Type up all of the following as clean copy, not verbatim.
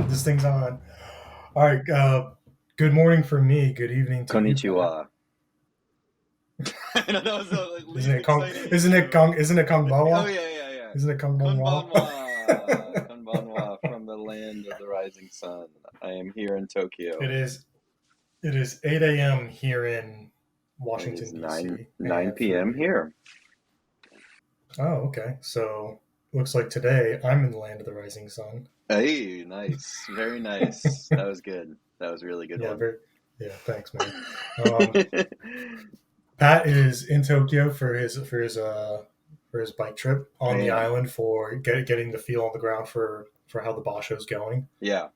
This thing's on. All right. Good morning for me. Good evening to you, Pat. Konnichiwa. I know that was the Isn't least it Kong? exciting Isn't it intro. Kong? Isn't it Kong Oh Bawa? yeah. Isn't it Kong Bawa? Konbanwa, konbanwa from the land of the rising sun. I am here in It Tokyo. is. It is 8 a.m. here in It is Washington 9 D.C.9 And for p.m. you. here. Oh, okay. So looks like today I'm in the land of the rising sun. Hey, nice, very nice. That was good. That was a really good Yeah. one. Very. Yeah. Thanks, man. Pat is in Tokyo for his bike trip I on the am. island for getting the feel on the ground for how the Basho's going. Yeah,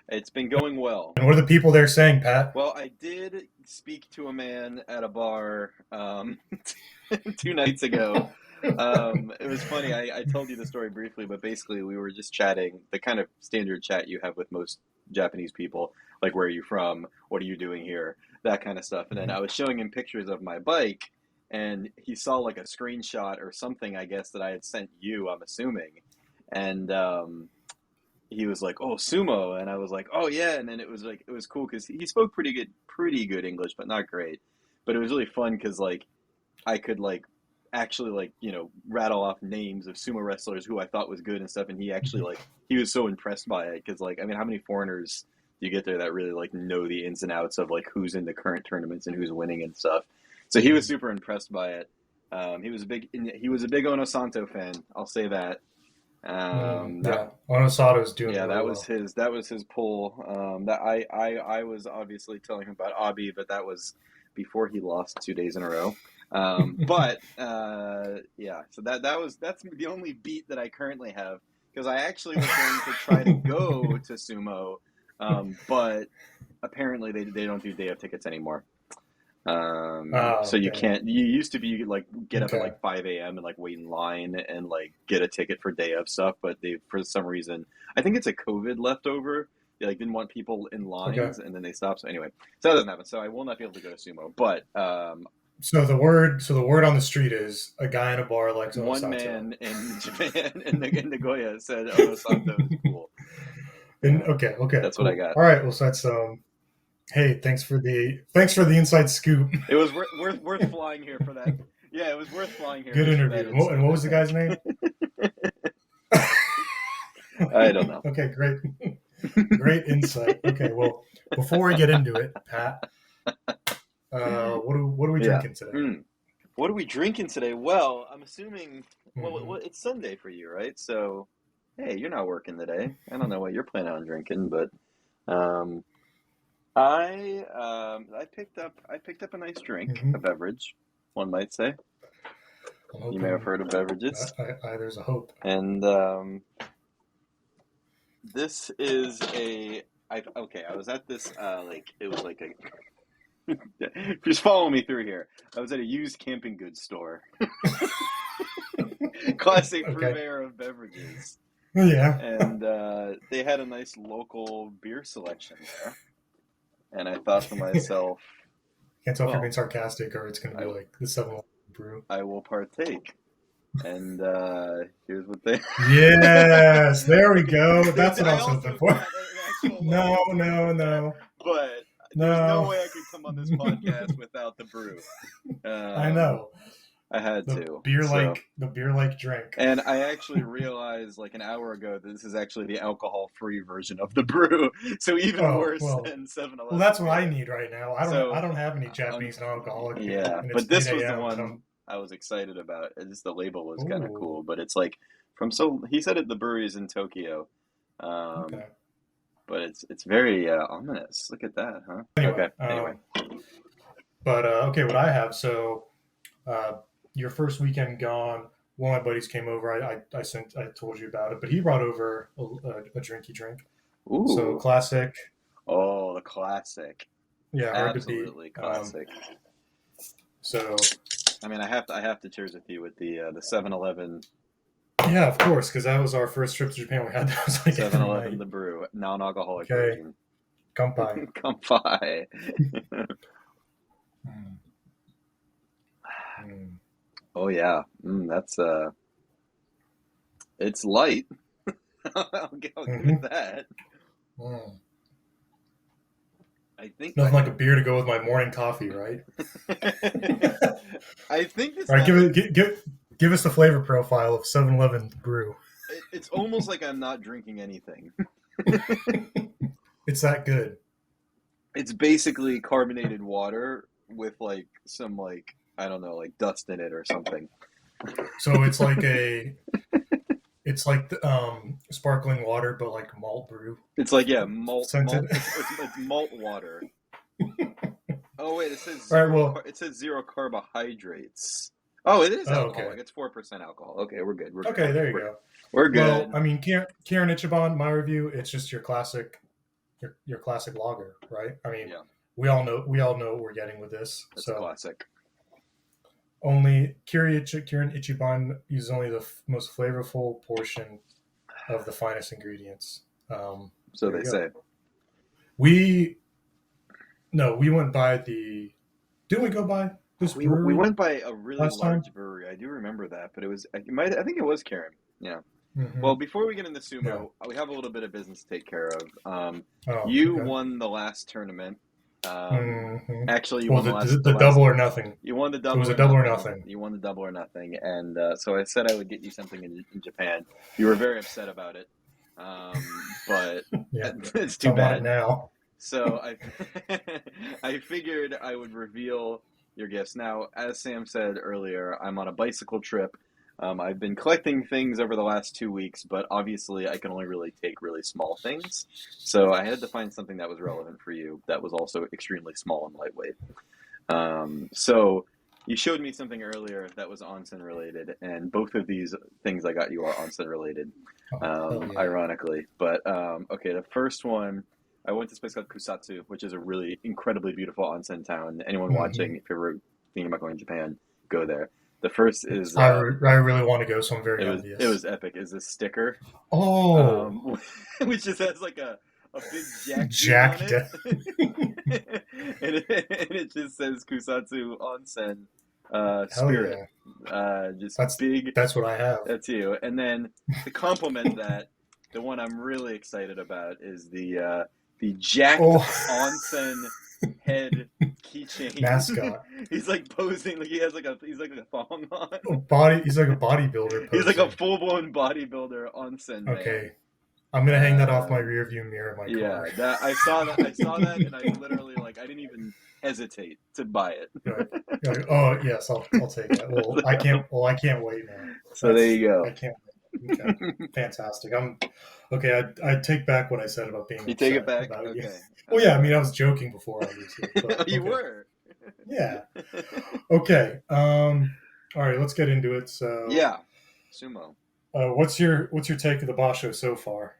it's been going well. And what are the people there saying, Pat? Well, I did speak to a man at a bar 2 nights ago. It was funny. I told you the story briefly, but basically we were just chatting, the kind of standard chat you have with most Japanese people, like where are you from? What are you doing here? That kind of stuff. And then I was showing him pictures of my bike, and he saw like a screenshot or something, I guess, that I had sent you, I'm assuming. And he was like, "Oh, sumo," and I was like, "Oh yeah," and then it was cool because he spoke pretty good English, but not great. But it was really fun because like I could like actually like rattle off names of sumo wrestlers who I thought was good and stuff, and he actually like he was so impressed by it because like I mean, how many foreigners do you get there that really like know the ins and outs of like who's in the current tournaments and who's winning and stuff? So he was super impressed by it. He was a big Ono Santo fan. I'll say that. That Yeah, Onosato's doing yeah, really well. that was his pull. That I was obviously telling him about Abi, but that was before he lost 2 days in a row. Yeah, so that's the only beat that I currently have because I actually was going to try to go to sumo, but apparently they don't do day of tickets anymore. So Oh, you dang. can't. You used to be like get up at Okay. like 5 a.m. and like wait in line and like get a ticket for day of stuff, but they for some reason I think it's a COVID leftover. They like didn't want people in Okay. lines and then they stopped. So anyway, so that doesn't happen. So I will not be able to go to sumo. But So the word on the street is a guy in a bar likes one Onosato. man in Japan in Nagoya said Ono Santo is cool. And Yeah, okay, that's what I cool. got. All right. Well, so that's Hey, thanks for the inside scoop. It was worth flying here for that. Yeah, it was worth flying here Good just for that interview. And incident, what I was the guy's think. name? I don't know. Okay, great. Great insight. Okay, well, before we get into it, Pat, what are we Yeah. drinking today? Hmm. What are we drinking today? Well, I'm assuming, Hmm. it's Sunday for you, right? So, hey, you're not working today. I don't know what you're planning on drinking, but um, I picked up a nice drink, a Hmm. beverage, one might say. I'm You may have hoping heard of beverages, there's a hope. and this is a. I was at this like it was like a. Just follow me through here. I was at a used camping goods store. Classic Okay. purveyor of beverages. Yeah. And they had a nice local beer selection there. And I thought to myself, Can't tell if you're being well, sarcastic or it's going to I, be like the 7 brew. I will partake. And here's what they. Yes, there we go. That's what I I was hoping also for. got an actual No, local brew no, with that, no, but there's no no. way I could come on this podcast without the brew. I Um, know I had the to. beer So. like the beer like drink. And I actually realized like an hour ago that this is actually the alcohol-free version of the brew, so even Oh worse well, than 7-Eleven that's what I beer. need right now. I So, don't have any un Japanese non-alcoholic beer, yeah, and it's but eight this was the a.m. and one I'm I was excited about. Just the label was kind of oh cool, but it's like he said it the brewery is in Tokyo, um, okay. but it's very ominous. Look at that, huh? Anyway, Okay. Anyway, but okay, what I have. So uh, your first weekend gone. One of my buddies came over. I told you about it, but he brought over a drinky drink. So ooh, classic. oh, the classic, Yeah, hard to beat. absolutely classic. So I mean, I have to cheers with you with the 7-Eleven yeah, of course, because that was our first trip to Japan. We had those like every 7-Eleven night. the brew, non-alcoholic Okay, version. kampai. Come by. Mm, mm. Oh yeah, that's it's light. I'll give you Hmm. that. Mm. I think Nothing like a beer to go with my morning coffee, right? I think it's All right, not like give us the flavor profile of 7-Eleven brew. it's almost like I'm not drinking anything. It's that good. It's basically carbonated water with like some like I don't know, like dust in it or something. So it's like sparkling water, but like malt brew It's like yeah, malt. scented. It's malt water. Oh wait, it says All right, zero. well, It says zero carbohydrates. Oh, it is oh, okay, alcoholic. It's 4% alcohol. Okay, we're good. We're good. okay, there you We're go. we're Well, good. I mean, Karen Ichiban, my review, it's just your classic, your classic lager, right? I mean, Yeah, we all know what we're getting with this. that's a So classic. only Kirin Ichiban uses only the most flavorful portion of the finest ingredients. So There they you go. say. We no, we went by the. Didn't we go by this We brewery went by a really last time? large brewery. I do remember that, but it was it might I think it was Karen. Yeah. Mm-hmm. Well, before we get into Yeah. sumo, we have a little bit of business to take care of. Oh, You okay. won the last tournament. Mm-hmm. Actually, you Well, won the the last. double or nothing. You won the It was double a or double or nothing. nothing. You won the double or nothing, and so I said I would get you something in Japan. You were very upset about it, but Yeah. it's too I want it bad. now. So I I figured I would reveal your gifts. Now, as Sam said earlier, I'm on a bicycle trip. I've been collecting things over the last 2 weeks, but obviously I can only really take really small things. So I had to find something that was relevant for you that was also extremely small and lightweight. So you showed me something earlier that was onsen related, and both of these things I got you are onsen related, Oh, hell yeah. ironically. But okay, the first one, I went to this place called Kusatsu, which is a really incredibly beautiful onsen town. Anyone Mm-hmm. watching, if you're ever thinking about going to Japan, go there. The first is I really want to go, so I'm it very was envious. epic. Is this sticker, Oh, which just has like a big jack dude on Jack. it, and it just says Kusatsu Onsen Hell Spirit. yeah. Just That's big. that's what I have. That's you. And then to complement that, the one I'm really excited about is the jacked Oh, onsen head keychain. mascot. He's like posing like he's like a thong on. Oh, body. He's like a bodybuilder He's like a posing. full blown bodybuilder onsen man. Okay, I'm gonna hang that off my Um, rear view mirror in my car. yeah, that I saw that and I literally like I didn't even hesitate to buy it. You're like, oh yes, I'll take that. Well, I can't. Well, I can't wait now. So there That's you I go. can't. Okay, fantastic. I'm okay. I take back what I said about being You take it upset back? about you. Okay. Well, yeah. I mean, I was joking before, obviously, Oh, but you okay. were. Yeah. Okay. All right. Let's get into it. So, Yeah. Sumo. what's your take of the Basho so far?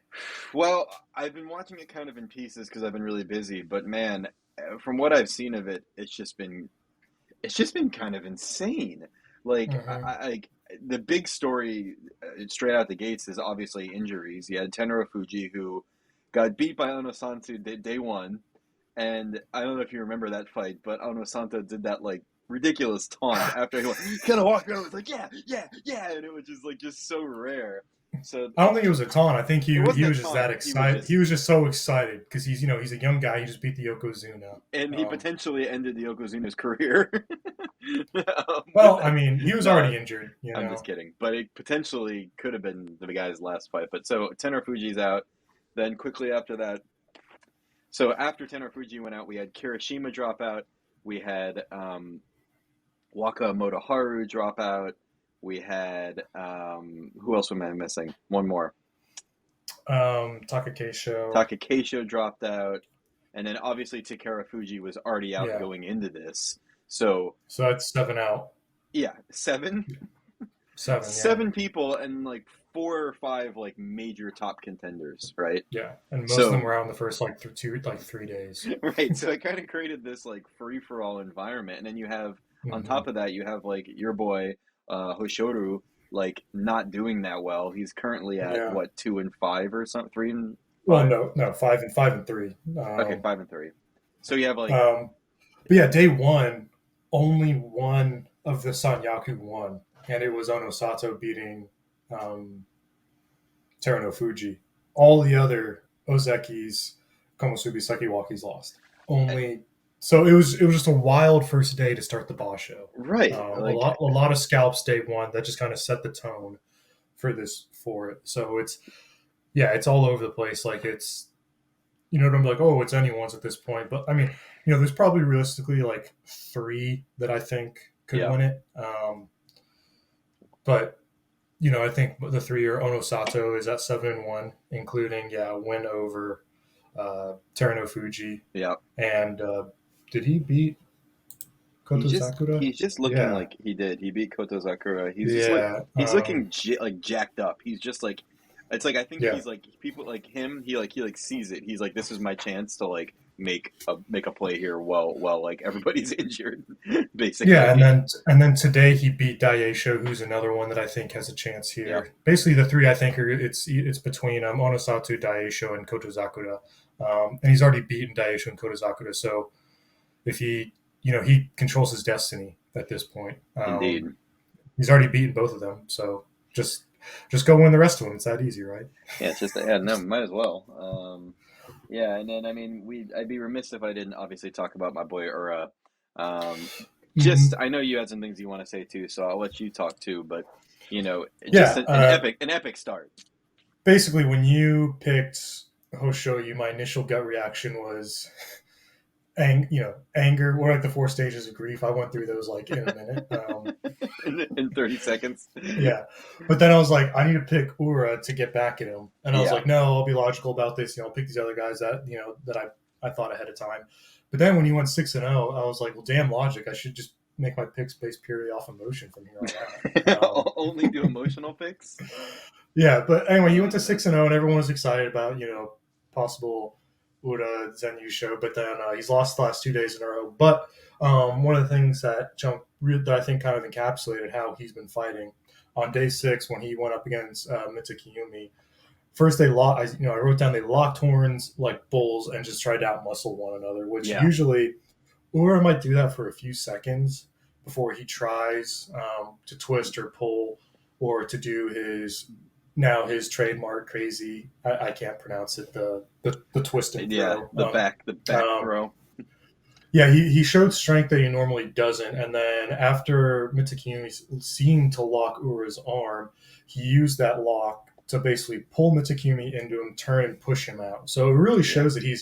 Well, I've been watching it kind of in pieces because I've been really busy, but man, from what I've seen of it, it's just been kind of insane. Like Mm-hmm. like the big story straight out the gates is obviously injuries. You had Tenro Fuji who got beat by Ono Santo day one, and I don't know if you remember that fight, but Ono Santo did that like ridiculous taunt after he kind of walked around, was like yeah, yeah, yeah, and it was just like just so rare. So I don't think it was a taunt. I think it he wasn't a was just taunt. that He was excited. just He was just so excited because he's a young guy. He just beat the Yokozuna. and he Um, potentially ended the Yokozuna's career. well, I mean, he was No, already injured. I'm just kidding. But it potentially could have been the guy's last fight. But so Tenor Fuji's out. Then quickly after that, so after Tenor Fuji went out, we had Kirishima drop out. We had Waka Motoharu drop out. We had who else am I missing? One more. Taka Keisho. Takakeisho dropped out, and then obviously Takara Fuji was already out Yeah. going into this. So So that's 7 out. yeah, seven, 7. Yeah. seven people, and like 4 or 5 like major top contenders, right? Yeah, and most of them So were out in the first like 3 days. right, so it kind of created this like free for all environment, and then you have on Mm-hmm. top of that you have like your boy Hoshoru like not doing that well. He's currently at Yeah. what 2-5 or something, three and Well, five. no, 5 and 3. Okay, 5-3. So you have like Um, but yeah, day one, only one of the Sanyaku won, and it was Onosato beating um, Terano Fuji. All the other Ozeki's, Komusubi, Sekiwaki's lost. Only so it was just a wild first day to start the Basho. Right. A lot of scalps day one that just kind of set the tone for it. So it's all over the place. Like it's I'm like, oh, it's anyone's at this point. But I mean, there's probably realistically like three that I think could yeah. win it. But I think the three are Onosato is at 7-1, including win over Terano Fuji, Yeah. and did he beat Koto Sakura? He's just looking Yeah, like he did. He beat Koto Sakura. yeah, He's looking like jacked up. He's just like it's like I think yeah, he's like people like him. He like sees it. He's like this is my chance to like make a play here while like everybody's injured yeah. And basically. then today he beat Daisho, who's another one that I think has a chance Yeah, here. Basically, the three I think are it's between Onosato, Daisho, and Koto Sakura, and he's already beaten Daisho and Koto Sakura. So if he controls his destiny at this point. indeed. He's already beaten both of them, so just just go win the rest of them. It's that easy, right? Yeah, it's just yeah, no, might as well. Yeah, and then I mean, I'd be remiss if I didn't obviously talk about my boy Ura. Um, just Mm-hmm. I know you had some things you want to say too, so I'll let you talk too. But just Yeah. an epic start. Basically, when you picked Hoshoyu, my initial gut reaction was anger. What are like the four stages of grief? I went through those like in a minute. In 30 seconds. Yeah, but then I was like, I need to pick Ura to get back at him, and I was Yeah, like, no, I'll be logical about this. I'll pick these other guys that I thought ahead of time. But then when you went 6-0, I was like, well, damn logic. I should just make my picks based purely off emotion from here on out. only do emotional picks. Yeah, but anyway, he went to No. 6-0, and everyone was excited about possible Ura Zenyu show. But then he's lost the last 2 days in a row. But one of the things that I think kind of encapsulated how he's been fighting on day 6 when he went up against Mitsukiyumi. First, they locked. I wrote down they locked horns like bulls and just tried to outmuscle one another. Which Yeah, usually Ura might do that for a few seconds before he tries to twist or pull or to do his trademark crazy. I can't pronounce it. The twist and yeah. throw. The back Um, throw. yeah, he showed strength that he normally doesn't, and then after Mitsukiyumi seemed to lock Ura's arm, he used that lock to basically pull Mitsukiyumi into him, turn and push him out. So it really Yeah, shows that he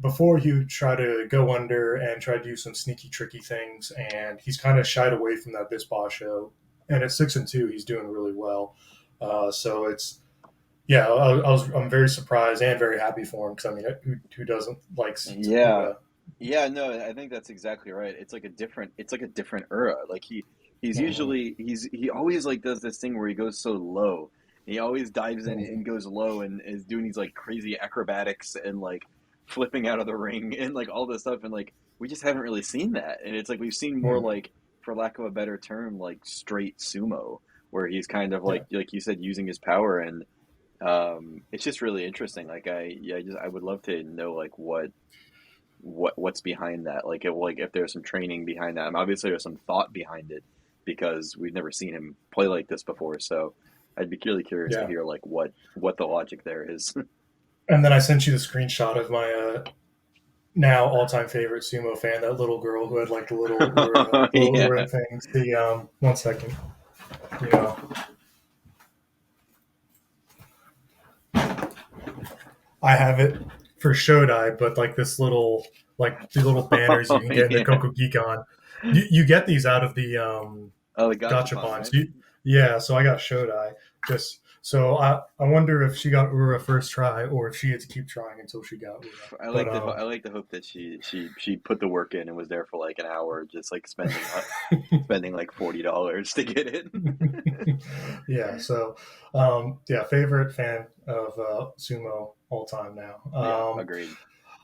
before he would try to go under and try to do some sneaky tricky things, and he's kind of shied away from that Bisbasho. And at 6-2, he's doing really well. So it's I'm very surprised and very happy for him because I mean, who doesn't like yeah, Ura? yeah. No, I think that's exactly right. It's like a different era. Like he's Mhm. usually he always like does this thing where he goes so low. He always dives in Mhm. and goes low and is doing these like crazy acrobatics and like flipping out of the ring and like all this stuff and like we just haven't really seen that. And it's like we've seen more Mhm. like for lack of a better term like straight sumo where he's kind of Yeah, like you said using his power and it's just really interesting. Like I would love to know like what's behind that. Like if there's some training behind that. I mean, obviously there's some thought behind it because we've never seen him play like this before. So I'd be really curious to yeah. hear like what the logic there is. And then I sent you the screenshot of my now all-time favorite sumo fan, that little girl who had like the little Yeah. Ura things. The 1 second, you know, I have it for Shodai, but like this little like the little banners you can get in the Yeah. Coco Geekon. You get these out of the Oh, the gotcha gachapon, bonds. right? Yeah, so I got Shodai. Just so I wonder if she got Ura first try or if she had to keep trying until she got Ura. But I like to hope that she put the work in and was there for like an hour, just like spending like $40 to get it. yeah, so yeah, favorite fan of sumo all time now. Yeah, agreed.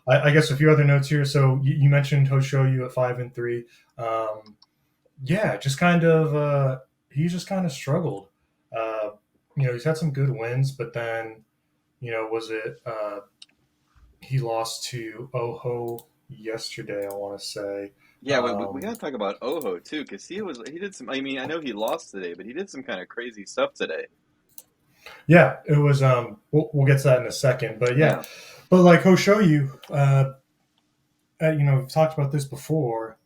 I guess a few other notes here. So you mentioned Hoshoyu at 5-3. Um, yeah, just kind of he's just kind of struggled. Uh, he's had some good wins, but then was it he lost to Oho yesterday? I want to say. Yeah, we Um, gotta talk about Oho too, because he did some. I mean, I know he lost today, but he did some kind of crazy stuff today. Yeah, it was. We'll get to that in a second, but yeah, Yeah, but like Hoshoyu, we've talked about this before.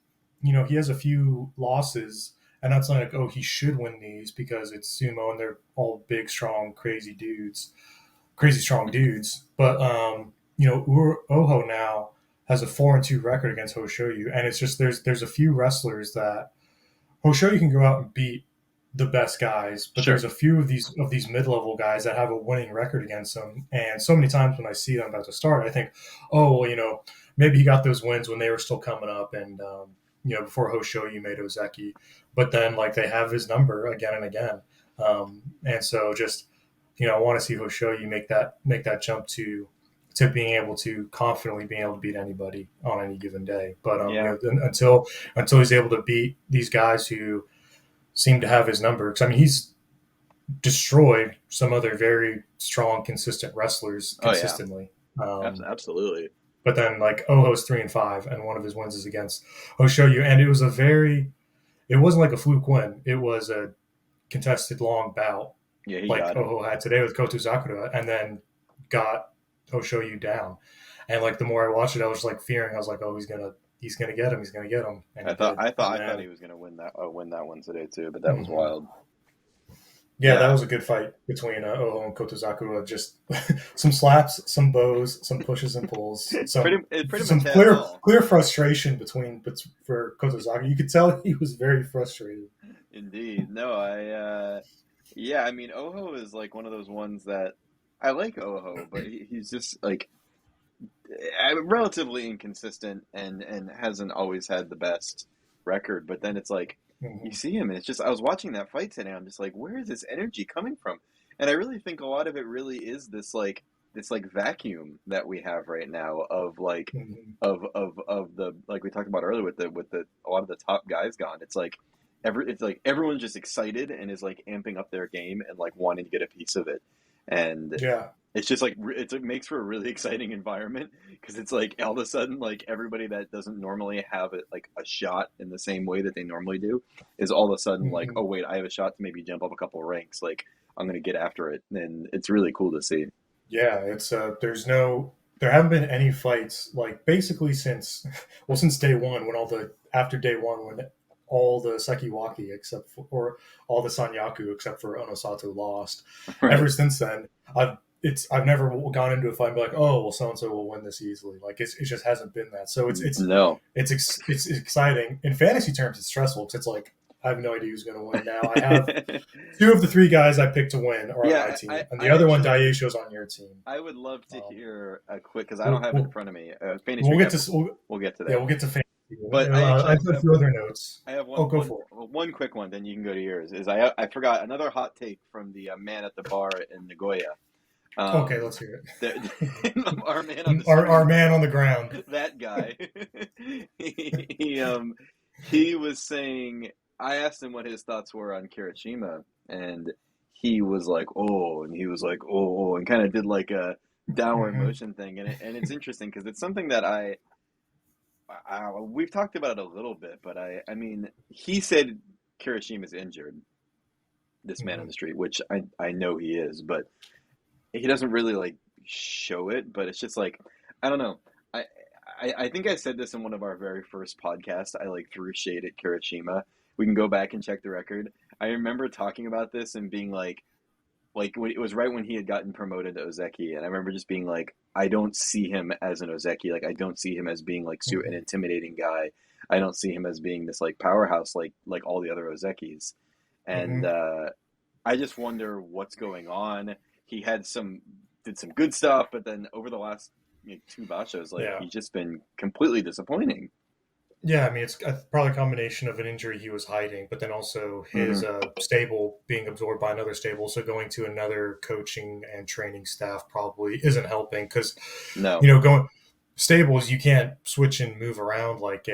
He has a few losses, and that's not like, oh, he should win these because it's sumo and they're all big, strong, crazy strong dudes. But Oho now has a 4-2 record against Hoshoyu, and it's just there's a few wrestlers that Hoshoyu can go out and beat the best guys, but there's sure. a few of these mid level guys that have a winning record against them. And so many times when I see them about to start, I think, oh well, maybe he got those wins when they were still coming up, and before Hoshoyu made Ozeki, but then like they have his number again and again, and so just I want to see Hoshoyu make that jump to being able to confidently being able to beat anybody on any given day. But Yeah, until he's able to beat these guys who seem to have his number, because I mean he's destroyed some other very strong, consistent wrestlers oh yeah, consistently. Um, absolutely. but then like Oho's 3-5, and one of his wins is against Hoshoyu, and it wasn't like a fluke win. It was a contested long bout Yeah, he like got him. Oho had today with Kotuzakura, and then got Hoshoyu down. And like the more I watched it, I was like fearing. I was like, oh, he's gonna get him. He's gonna get him, and I he thought did. I thought And I thought then he was gonna win that one today too, but that was mhm. wild. Yeah, that Yeah, was a good fight between Oho and Kotuzakura. Just some slaps, some bows, some pushes and pulls, some it pretty some much had it all. clear frustration for Kotuzakura. You could tell he was very frustrated. Indeed. No, yeah, I mean, Oho is like one of those ones that I like Oho, but he's just like relatively inconsistent and hasn't always had the best record. But then it's like you Hmm. see him, and it's just I was watching that fight today. I'm just like, where is this energy coming from? And I really think a lot of it really is this like vacuum that we have right now of like Hmm. of the like we talked about earlier with the a lot of the top guys gone. It's like everyone's just excited and is like amping up their game and like wanting to get a piece of it. And Yeah. it's just like it makes for a really exciting environment because it's like all of a sudden like everybody that doesn't normally have it like a shot in the same way that they normally do is all of a sudden like, Hmm. oh wait, I have a shot to maybe jump up a couple of ranks, like I'm gonna get after it, and it's really cool to see. Yeah, there haven't been any fights like basically since since day one, when after day one, when all the Sekiwaki except for or all the Sanyaku except for Onosato lost. Right. Ever since then, I've never gone into a fight and be like, oh well, so and so will win this easily. Like it just hasn't been that. So No. it's exciting. In fantasy terms, it's stressful because it's like I have no idea who's going to win now. I have two of the three guys I picked to win are on my Yeah, team, and I the other one, actually Daieisho's on your team. I would love to Um, hear a quick because I don't we'll, have it in we'll, front of me. Fantasy we'll get recap. to We'll get to yeah, that. we'll get to fantasy. But I I actually have a few other notes. I have Oh, go for it. one quick one. Then you can go to yours. I forgot another hot take from the man at the bar in Nagoya. Okay, Um, let's hear our man on it. the Our street, man on the ground. that guy, he, um, he was saying, I asked him what his thoughts were on Kirishima, and he was like, oh, and he was like, oh, and kind of did like a downward Hmm. motion thing, and it's interesting because it's something that we've talked about it a little bit, but I mean, he said Kirishima's injured, this man on Hmm. the street, which I know he is, but he doesn't really like show it, but it's just like I don't know. I, I think I said this in one of our very first podcasts. I like threw shade at Kirishima. We can go back and check the record. I remember talking about this and being like when it was right when he had gotten promoted to Ozeki, and I remember just being like, I don't see him as an Ozeki. Like I don't see him as being like an Hmm. intimidating guy. I don't see him as being this like powerhouse like all the other Ozekis. And Hmm. I just wonder what's going on. He had some did some good stuff, but then over the last two bashos, like Yeah. he's just been completely disappointing. Yeah, I mean, it's probably a combination of an injury he was hiding, but then also his Hmm. stable being absorbed by another stable. So going to another coaching and training staff probably isn't helping because, No, going stables, you can't switch and move around like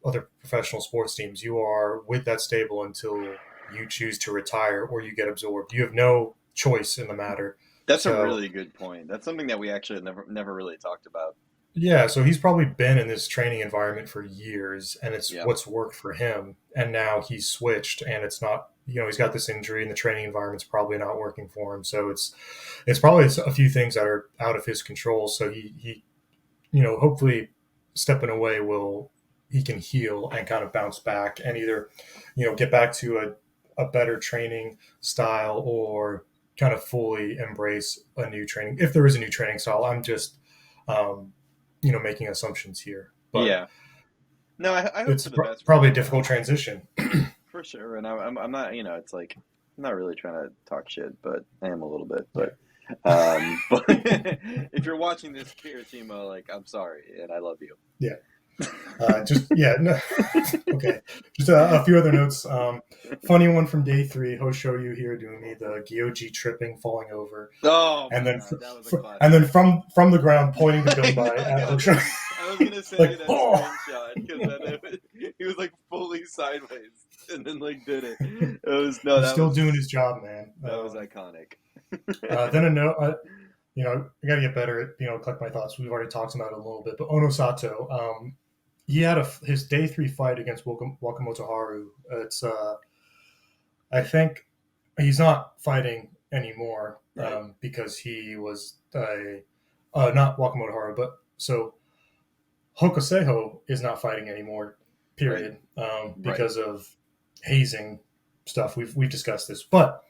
other professional sports teams. You are with that stable until you choose to retire or you get absorbed. You have no choice in the matter. that's a So really good point. That's something that we actually never really talked about. yeah, so he's probably been in this training environment for years, and it's Yeah. what's worked for him. And now he's switched, and it's not. he's got this injury and the training environment's probably not working for him. So it's probably a few things that are out of his control. So he hopefully stepping away will he can heal and kind of bounce back and either get back to a better training style or kind of fully embrace a new training if there is a new training style. I'm just um, making assumptions here, but Yeah. No, I hope it's for the best for probably a him. difficult transition. For sure. And I'm not, it's like, I'm not really trying to talk shit, but I am a little bit. Yeah, But if you're watching this, Kirishima, like, I'm sorry, and I love you. yeah. Just yeah, no. Okay. Just a few other notes. Funny one from day three. He'll show you here doing me the Gyoji tripping, falling over, Oh and my then God, that was a and classic. then from the ground pointing to I know, Gunbai I at know. Hokusho. I was gonna send you Like, that oh, screenshot because he was like fully sideways and then like did it. It was no, he's still doing his job, man. that was iconic. Then a note. I got to get better at collect my thoughts. We've already talked about it a little bit, but Onosato, he had his day three fight against Wakamoto Haru. It's I think he's not fighting anymore Right, because he was not Wakamoto Haru, but so Hokuseho is not fighting anymore. right, Period, right. because of hazing stuff. We've discussed this, but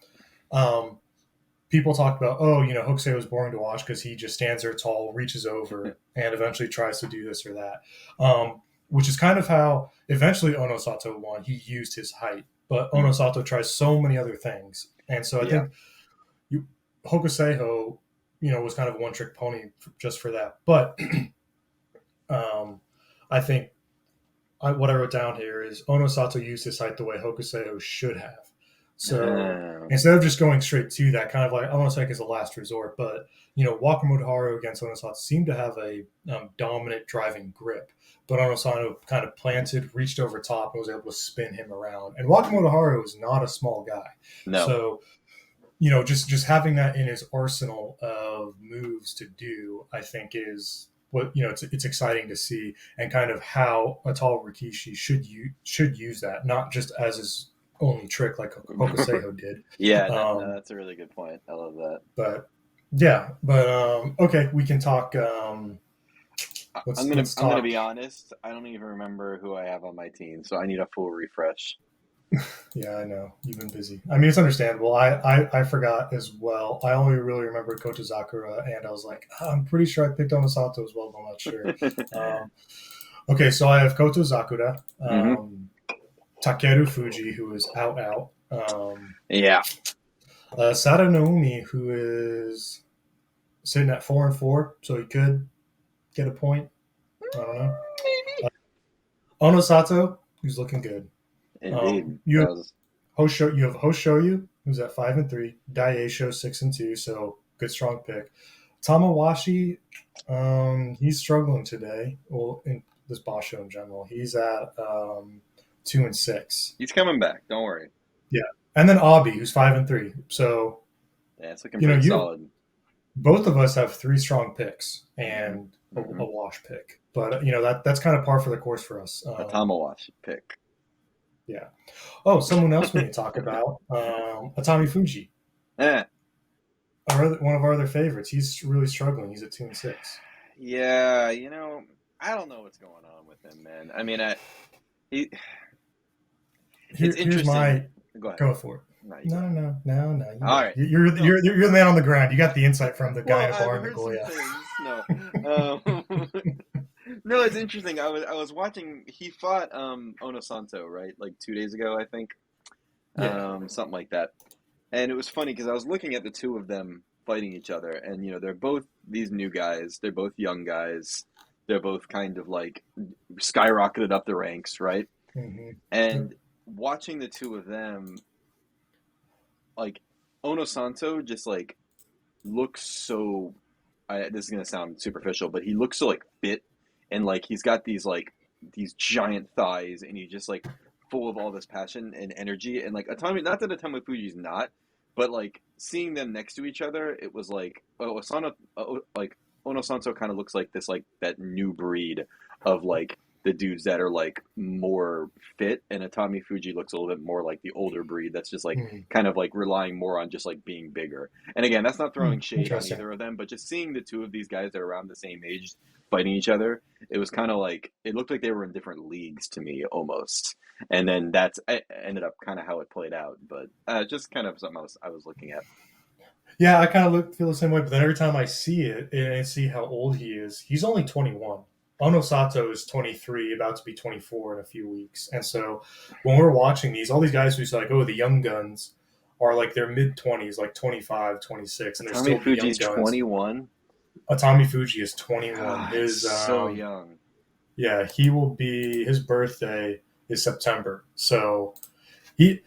um, people talk about, Hokusei was boring to watch because he just stands there tall, reaches over, and eventually tries to do this or that. Which is kind of how eventually Onosato won. He used his height, but Mm, Onosato tries so many other things, and so I yeah, think Hokuseiho, was kind of a one trick pony just for that. But um, I think what I wrote down here is Onosato used his height the way Hokuseo should have. So uh, instead of just going straight to that, kind of like almost like as a last resort, but Wakamoto Haru against Onosato seemed to have a dominant driving grip, but Onosato kind of planted, reached over top, and was able to spin him around. And Wakamoto Haru is not a small guy, no. so just having that in his arsenal of moves to do, I think is what it's exciting to see, and kind of how a tall Rikishi should use that, not just as his only trick like Hokuseiho did. Yeah, no, Um, that's a really good point. I love that. but yeah, but okay, we can talk. Let's I'm gonna talk. be honest. I don't even remember who I have on my team, so I need a full refresh. Yeah, I know you've been busy. I mean, it's understandable. I forgot as well. I only really remember Kotozakura, and I was like, I'm pretty sure I picked Onosato as well, but I'm not sure. Um, okay, so I have Kotozakura, Hmm. Takeru Fuji, who is out, Yeah. Sada Naomi, who is sitting at 4-4, so he could get a point. I don't know. Uh, Onosato, who's looking good. Indeed. You That have was Hoshoyu, who's at 5-3. Daisho 6-2, so good strong pick. Tamawashi, he's struggling today. Well, in this Basho in general, he's at 2-6. he's coming back. Don't worry. Yeah, and then Abi, who's 5-3. So Yeah, it's looking pretty you solid. both of us have three strong picks Hmm. and Hmm. a wash pick, but that's kind of par for the course for us. A Tamawashi pick. Yeah. Oh, someone else we need to talk about, Atami Fuji, Eh. one of our other favorites. He's really struggling. He's at 2-6. Yeah, I don't know what's going on with him, man. I mean, he, it's Here's interesting. my Go ahead. go for it. No, you go No, ahead. no, no, no. All right. No. You're the man on the ground. You got the insight from the guy Well, in a I've bar in heard some Nagoya. things. No. No, it's interesting. I was watching. He fought Onosanto, right? Like 2 days ago, I think. Yeah. Something like that. And it was funny because I was looking at the two of them fighting each other, and they're both these new guys. They're both young guys. They're both kind of like skyrocketed up the ranks, right? Mm-hmm. And watching the two of them, like Onosanto, just like looks so. This is gonna sound superficial, but he looks so like fit, and like he's got these giant thighs, and he's just like full of all this passion and energy, and like Atami. Not that Atami Fuji's not, but like seeing them next to each other, it was like like Onosanto kind of looks like this like that new breed of like the dudes that are like more fit, and Atami Fuji looks a little bit more like the older breed that's just like Mm, kind of like relying more on just like being bigger. And again, that's not throwing shade on interesting. either of them, but just seeing the two of these guys that are around the same age fighting each other, it was kind of like it looked like they were in different leagues to me almost. And then that's it ended up kind of how it played out, but just kind of something I was looking at. Yeah, I kind of feel the same way. But then every time I see it and I see how old he is, he's only 21. Ono Sato is 23, about to be 24 in a few weeks. And so when we're watching these, all these guys who's like, oh, the young guns are like their mid 20s, like 25, 26, and they're Tommy still the young Fuji's guns. 21. Atami Fuji is 21. God, so young. Yeah, he will be, his birthday is September. So he,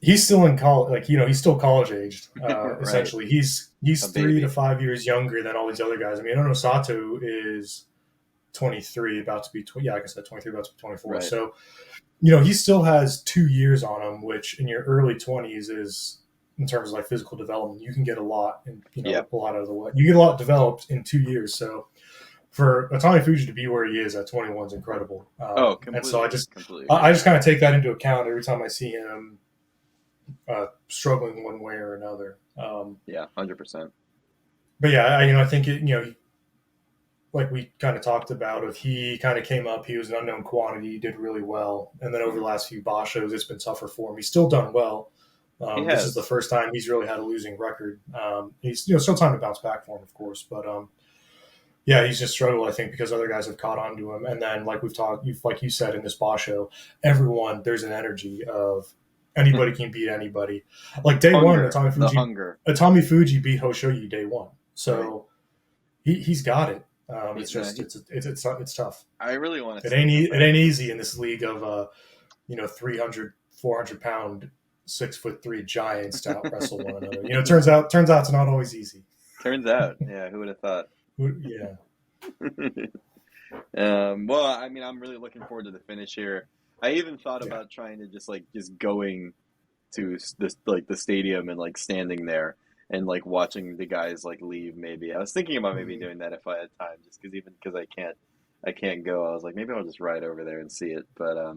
he's still in college, like he's still college aged. Right. Essentially, he's A 3 to baby. 5 years younger than all these other guys. I mean, Ono Sato is 23, about to be yeah, like I said, 23, about to be 24. Right. So he still has 2 years on him, which in your early 20s is in terms of like physical development, you can get a lot and Yeah. a lot out of the way. You get a lot developed in 2 years. So for Atami Fuji to be where he is at 21 is incredible. Oh, And so completely, completely I agree. just kind of take that into account every time I see him struggling one way or another. Yeah, 100%. But yeah, I think like we kind of talked about, if he kind of came up, he was an unknown quantity, he did really well, and then over Hmm. the last few Bashos, it's been tougher for him. He's still done well. He This is the has. first time he's really had a losing record. He's still time to bounce back for him, of course, but yeah, he's just struggled, I think, because other guys have caught on to him. And then, like we've talked, like you said in this Basho, everyone there's an energy of anybody can beat anybody. Like day one, Hunger. The hunger. Atami Fuji beat Hoshoyu day one, Right. so he's got it. He, It's no, just he, it's tough. I really want to It see ain't him. it ain't easy in this league of 300, 400 pound 6'3" giants to out wrestle one another. Turns out it's not always easy. Turns out. Yeah, who would have thought? Yeah, Well, I mean, I'm really looking forward to the finish here. I even thought yeah. about trying to just going to this like the stadium and like standing there and like watching the guys like leave. Maybe I was thinking about maybe Mhm. doing that if I had time, just because I can't go. I was like maybe I'll just ride over there and see it. But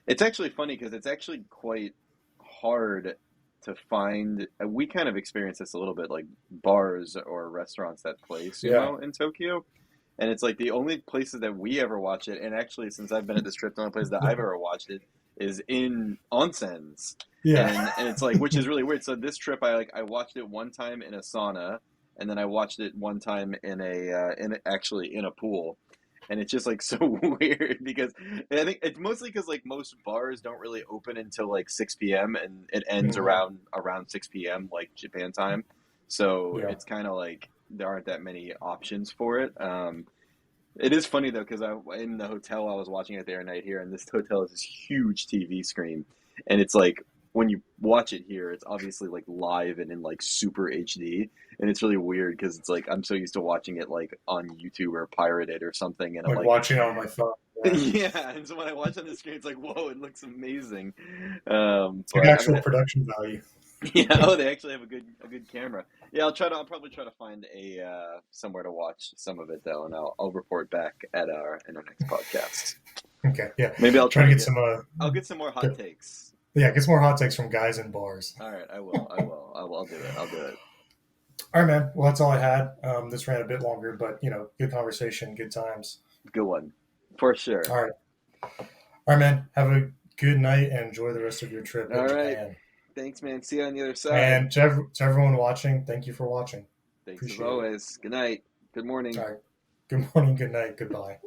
it's actually funny because it's actually quite hard to find. We kind of experience this a little bit, like bars or restaurants that play Yeah, sumo in Tokyo. And it's like the only places that we ever watch it, and actually since I've been at this trip, the only place that I've ever watched it is in onsens. yeah. And it's like, which is really weird. So this trip, I watched it one time in a sauna, and then I watched it one time actually in a pool, and it's just like so weird because I think it's mostly because like most bars don't really open until like 6 p.m. and it ends Mhm. around 6 p.m. like Japan time. So Yeah. it's kind of like there aren't that many options for it. It is funny though because I in the hotel I was watching it there night here, and this hotel is this huge TV screen, and it's like when you watch it here, it's obviously like live and in like super HD, and it's really weird because it's like I'm so used to watching it like on YouTube or pirated or something, and I'm Like like, watching on my phone. Yeah. yeah, and so when I watch on the screen, it's like, whoa, it looks amazing. It's like But I'm actual gonna, production value. yeah, oh, they actually have a good camera. Yeah, I'll probably try to find a somewhere to watch some of it though, and I'll report back at our in our next podcast. Okay. Yeah. Maybe I'll Try try to to get get some I'll get some more hot get, takes. yeah, get some more hot takes from guys in bars. All right, I will. I will. I'll do it. I'll do it. All right, man. Well, that's all I had. This ran a bit longer, but good conversation, good times. Good one. For sure. All right. All right, man. Have a good night and enjoy the rest of your trip All in right. Japan. Thanks, man. See you on the other side. And to everyone watching, thank you for watching. Thanks as Appreciate it. always. Good night. Good morning. All right. Good morning, good night, goodbye.